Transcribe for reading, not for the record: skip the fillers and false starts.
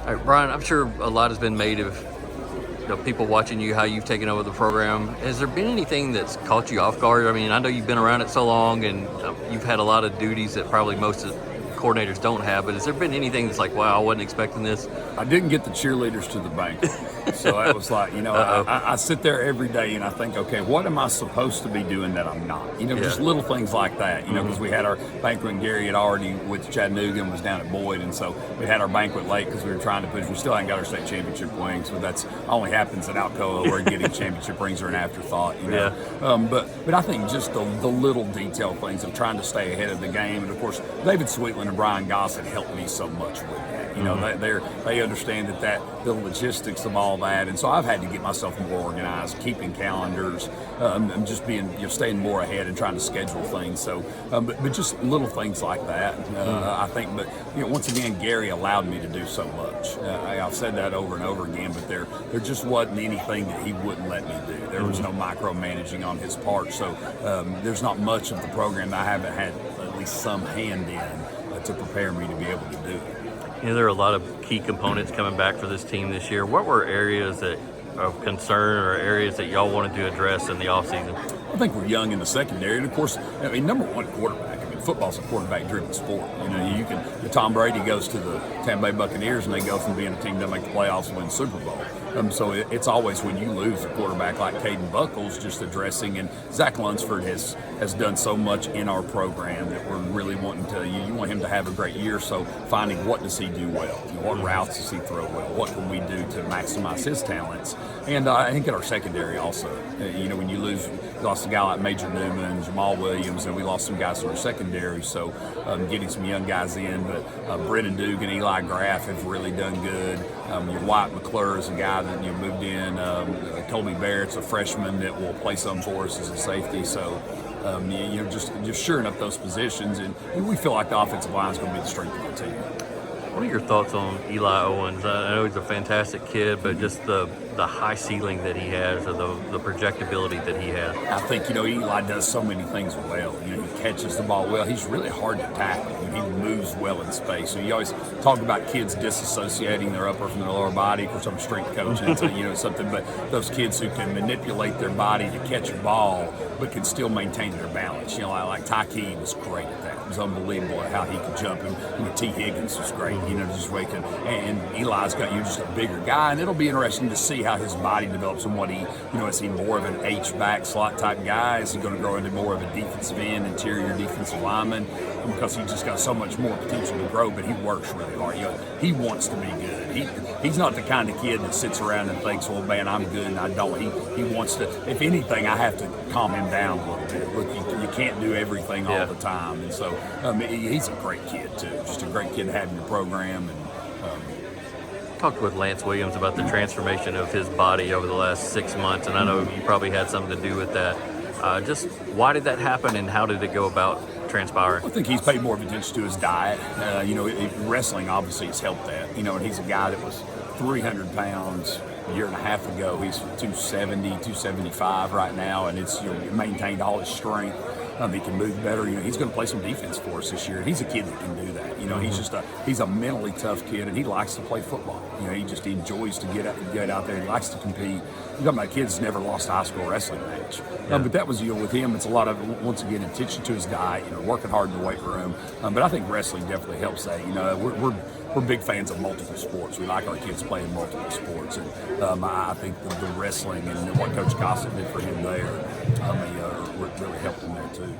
All right, Brian, I'm sure a lot has been made of people watching you, how you've taken over the program. Has there been anything that's caught you off guard? I mean, I know you've been around it so long and you've had a lot of duties that probably most coordinators don't have, but has there been anything that's like, wow, I wasn't expecting this? I didn't get the cheerleaders to the banquet. So that was like, I sit there every day and I think, okay, what am I supposed to be doing that I'm not? Just little things like that, because we had our banquet and Gary had already with Chattanooga and was down at Boyd. And so we had our banquet late because we were trying to push. We still hadn't got our state championship rings. So that's only happens at Alcoa where getting championship rings are an afterthought, Yeah. But I think just the little detail things of trying to stay ahead of the game. And of course, David Sweetland and Brian Goss had helped me so much with that. They understand that the logistics of all that, and so I've had to get myself more organized, keeping calendars, and just being staying more ahead and trying to schedule things. So, but just little things like that, I think. But once again, Gary allowed me to do so much. I've said that over and over again, but there just wasn't anything that he wouldn't let me do. There was no micromanaging on his part. So there's not much of the program that I haven't had at least some hand in to prepare me to be able to do it. There are a lot of key components coming back for this team this year. What were areas of concern or areas that y'all wanted to address in the offseason? I think we're young in the secondary, and of course, number one, quarterback. Football's a quarterback-driven sport. Tom Brady goes to the Tampa Bay Buccaneers, and they go from being a team that make the playoffs and win the Super Bowl. So it's always when you lose a quarterback like Caden Buckles, just addressing, and Zach Lunsford has done so much in our program that we're really wanting to. You want him to have a great year, so finding what does he do well, what routes does he throw well, what can we do to maximize his talents, and I think at our secondary also. When you lost a guy like Major Newman, Jamal Williams, and we lost some guys in our secondary, so getting some young guys in, but Brennan Duke and Eli Graff have really done good. Your Wyatt McClure is a guy that moved in. Colby Barrett's a freshman that will play some for us as a safety. So, just shoring up those positions, and we feel like the offensive line is going to be the strength of the team. What are your thoughts on Eli Owens? I know he's a fantastic kid, but just the high ceiling that he has, or the projectability that he has. I think, Eli does so many things well. He catches the ball well. He's really hard to tackle. He moves well in space. So you always talk about kids disassociating their upper from their lower body. Of course, I'm a strength coach, and it's something, but those kids who can manipulate their body to catch a ball, but can still maintain their balance. Like Tyke was great at that. It was unbelievable how he could jump. And T. Higgins was great, just waking. And Eli's got just a bigger guy, and it'll be interesting to see how his body develops and what he, is he more of an H-back slot type guy? Is he going to grow into more of a defensive end, interior defensive lineman? Because he's just got so much more potential to grow, but he works really hard. He wants to be good. He's not the kind of kid that sits around and thinks, well, man, I'm good and I don't. He wants to, if anything, I have to calm him down a little bit. Look, you can't do everything all the time. And so he's a great kid, too. Just a great kid to have in the program. And talked with Lance Williams about the transformation of his body over the last 6 months, and I know you probably had something to do with that. Just why did that happen, and how did it go about transpiring? I think he's paid more attention to his diet. Wrestling obviously has helped that. And he's a guy that was 300 pounds a year and a half ago. He's 270, 275 right now, and it's maintained all his strength. He can move better. He's going to play some defense for us this year. He's a kid that can do that. He's a mentally tough kid, and he likes to play football. He enjoys to get out there. He likes to compete. You're talking about kids never lost a high school wrestling match. But that was, with him, it's a lot of, once again, attention to his diet, working hard in the weight room. But I think wrestling definitely helps that. We're big fans of multiple sports. We like our kids playing multiple sports. And I think the wrestling and what Coach Gossett did for him there, really helped him there too.